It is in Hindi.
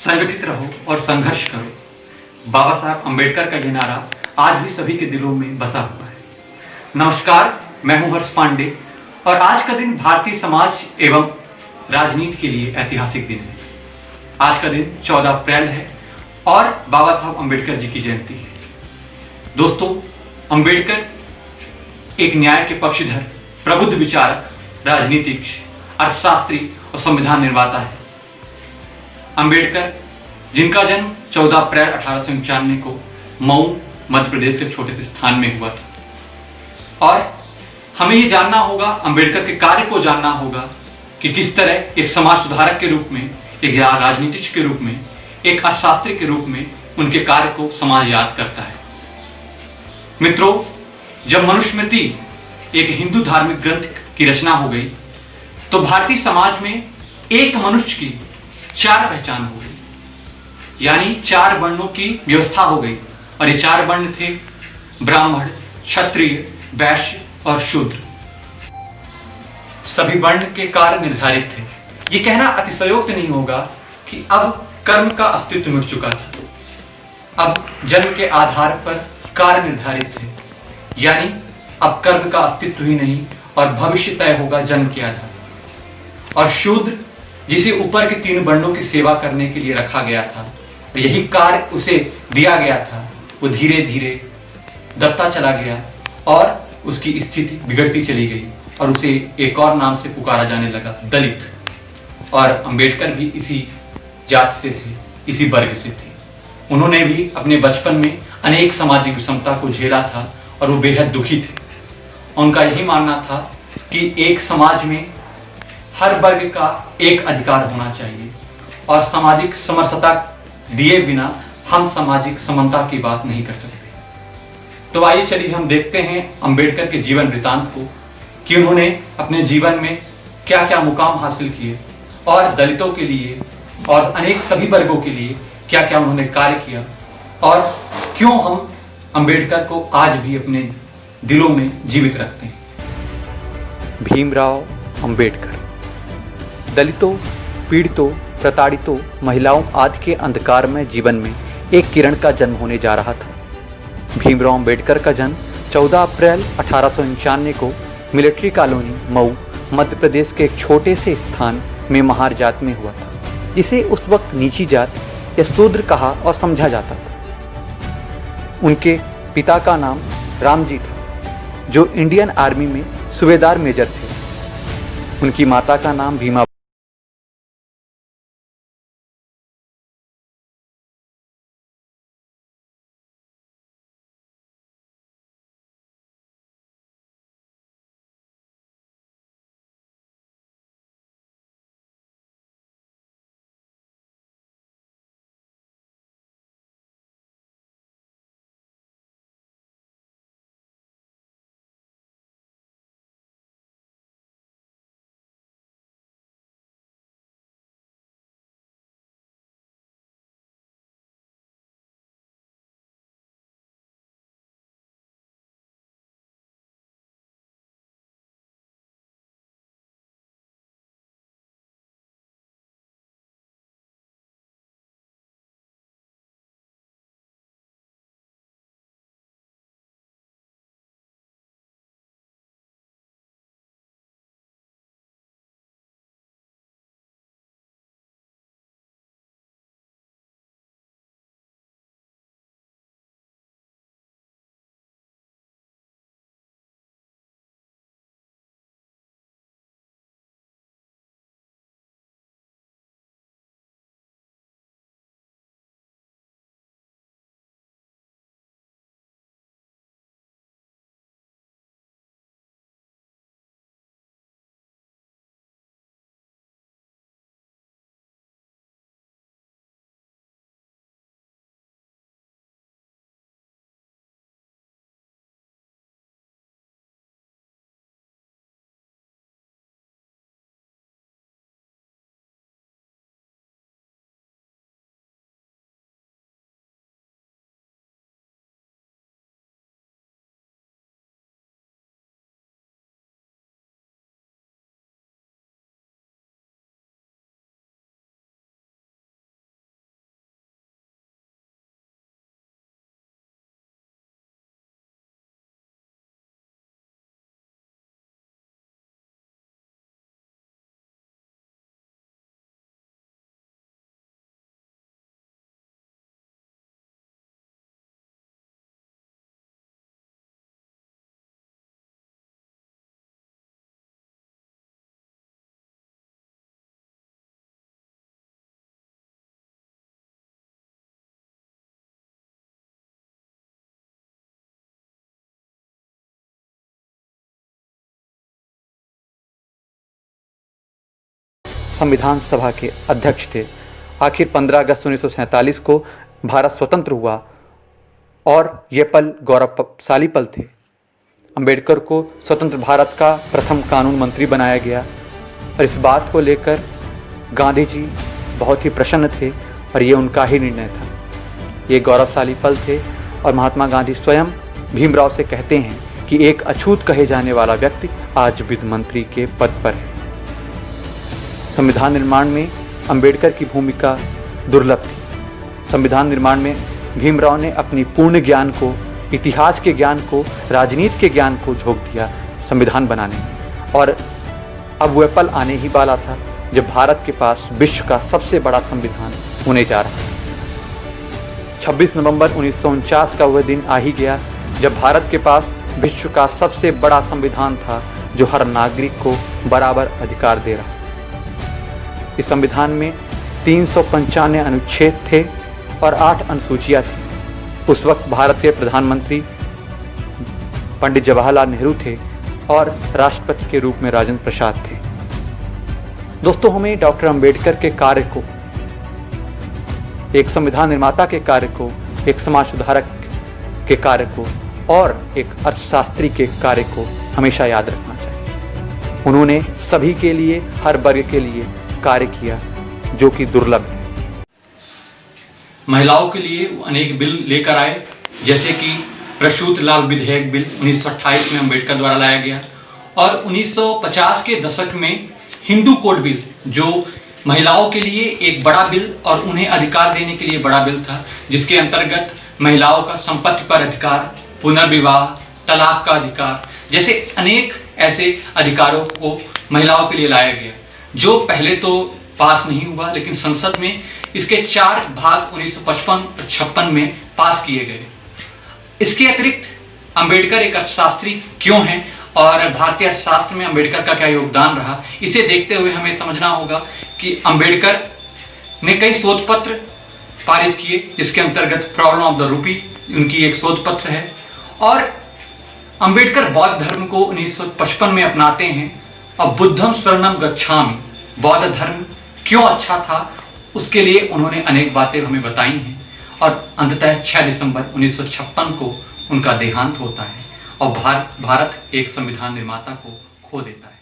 संगठित रहो और संघर्ष करो। बाबा साहब अम्बेडकर का यह नारा आज भी सभी के दिलों में बसा हुआ है। नमस्कार, मैं हूं हर्ष पांडे और आज का दिन भारतीय समाज एवं राजनीति के लिए ऐतिहासिक दिन है। आज का दिन 14 अप्रैल है और बाबा साहब अम्बेडकर जी की जयंती है। दोस्तों, अम्बेडकर एक न्याय के पक्षधर, प्रबुद्ध विचारक, राजनीतिक, अर्थशास्त्री और संविधान निर्माता है। अम्बेडकर, जिनका जन्म 14 अप्रैल 1895 को मऊ, मध्य प्रदेश के छोटे से स्थान में हुआ था। और हमें ये जानना होगा, अम्बेडकर के कार्य को जानना होगा कि किस तरह एक समाज सुधारक के रूप में, एक राजनीतिक के रूप में, एक अर्थशास्त्री के रूप में उनके कार्य को समाज याद करता है। मित्रों, जब मनुस्मृति एक हिंदू धार्मिक ग्रंथ की रचना हो गई तो भारतीय समाज में एक मनुष्य की 4 पहचान हो गई, यानी 4 वर्णों की व्यवस्था हो गई। और ये 4 वर्ण थे ब्राह्मण, क्षत्रिय, वैश्य और शूद्र। सभी वर्ण के कार्य निर्धारित थे। ये कहना अतिशयोक्त नहीं होगा कि अब कर्म का अस्तित्व मिट चुका था। अब जन्म के आधार पर कार्य निर्धारित थे, यानी अब कर्म का अस्तित्व ही नहीं और भविष्य तय होगा जन्म के आधार। और शूद्र, जिसे ऊपर के 3 वर्णों की सेवा करने के लिए रखा गया था और यही कार्य उसे दिया गया था, वो धीरे धीरे दबता चला गया और उसकी स्थिति बिगड़ती चली गई और उसे एक और नाम से पुकारा जाने लगा, दलित। और अम्बेडकर भी इसी जात से थे, इसी वर्ग से थे। उन्होंने भी अपने बचपन में अनेक सामाजिक विषमता को झेला था और वो बेहद दुखी थे। उनका यही मानना था कि एक समाज में हर वर्ग का एक अधिकार होना चाहिए और सामाजिक समरसता दिए बिना हम सामाजिक समानता की बात नहीं कर सकते। तो आइए चलिए हम देखते हैं अम्बेडकर के जीवन वृतांत को कि उन्होंने अपने जीवन में क्या क्या मुकाम हासिल किए और दलितों के लिए और अनेक सभी वर्गों के लिए क्या क्या उन्होंने कार्य किया और क्यों हम अम्बेडकर को आज भी अपने दिलों में जीवित रखते हैं। भीमराव अम्बेडकर दलितों, पीड़ितों, प्रताड़ितों, महिलाओं आदि के अंधकारमय जीवन में एक किरण का जन्म होने जा रहा था। भीमराव अम्बेडकर का जन्म 14 अप्रैल 1895 को मिलिट्री कॉलोनी मऊ, मध्य प्रदेश के एक छोटे से स्थान में महार जात में हुआ था, जिसे उस वक्त नीची जात या शूद्र कहा और समझा जाता था। उनके पिता का नाम रामजी था, जो इंडियन आर्मी में सूबेदार मेजर थे। उनकी माता का नाम भीमा संविधान सभा के अध्यक्ष थे। आखिर 15 अगस्त 1947 को भारत स्वतंत्र हुआ और ये पल गौरवशाली पल थे। अंबेडकर को स्वतंत्र भारत का प्रथम कानून मंत्री बनाया गया और इस बात को लेकर गांधी जी बहुत ही प्रसन्न थे और ये उनका ही निर्णय था। ये गौरवशाली पल थे और महात्मा गांधी स्वयं भीमराव से कहते हैं कि एक अछूत कहे जाने वाला व्यक्ति आज वित्त मंत्री के पद पर है। संविधान निर्माण में अंबेडकर की भूमिका दुर्लभ थी। संविधान निर्माण में भीमराव ने अपनी पूर्ण ज्ञान को, इतिहास के ज्ञान को, राजनीति के ज्ञान को झोंक दिया संविधान बनाने में। और अब वह पल आने ही वाला था जब भारत के पास विश्व का सबसे बड़ा संविधान होने जा रहा है। 26 नवंबर 1949 का वह दिन आ ही गया जब भारत के पास विश्व का सबसे बड़ा संविधान था जो हर नागरिक को बराबर अधिकार दे रहा। इस संविधान में 395 अनुच्छेद थे और 8 अनुसूचियां थी। उस वक्त भारत के प्रधानमंत्री पंडित जवाहरलाल नेहरू थे और राष्ट्रपति के रूप में राजेंद्र प्रसाद थे। दोस्तों, हमें डॉक्टर अंबेडकर के कार्य को, एक संविधान निर्माता के कार्य को, एक समाज सुधारक के कार्य को और एक अर्थशास्त्री के कार्य को हमेशा याद रखना चाहिए। उन्होंने सभी के लिए, हर वर्ग के लिए कार्य किया जो कि दुर्लभ है। महिलाओं के लिए अनेक बिल लेकर आए, जैसे कि प्रसूति लाभ विधेयक बिल 1928 में अंबेडकर द्वारा लाया गया और 1950 के दशक में हिंदू कोड बिल, जो महिलाओं के लिए एक बड़ा बिल और उन्हें अधिकार देने के लिए बड़ा बिल था, जिसके अंतर्गत महिलाओं का संपत्ति पर अधिकार, पुनर्विवाह, तलाक का अधिकार जैसे अनेक ऐसे अधिकारों को महिलाओं के लिए लाया गया, जो पहले तो पास नहीं हुआ, लेकिन संसद में इसके 4 भाग 1955 और 56 में पास किए गए। इसके अतिरिक्त अंबेडकर एक अर्थशास्त्री क्यों हैं और भारतीय अर्थशास्त्र में अंबेडकर का क्या योगदान रहा, इसे देखते हुए हमें समझना होगा कि अंबेडकर ने कई शोध पत्र पारित किए, जिसके अंतर्गत प्रॉब्लम ऑफ द रूपी उनकी एक शोध पत्र है। और अंबेडकर बौद्ध धर्म को 1955 में अपनाते हैं और बुद्धम शरणम गच्छामि, बौद्ध धर्म क्यों अच्छा था उसके लिए उन्होंने अनेक बातें हमें बताई हैं और अंततः 6 दिसंबर 1956 को उनका देहांत होता है और भारत एक संविधान निर्माता को खो देता है।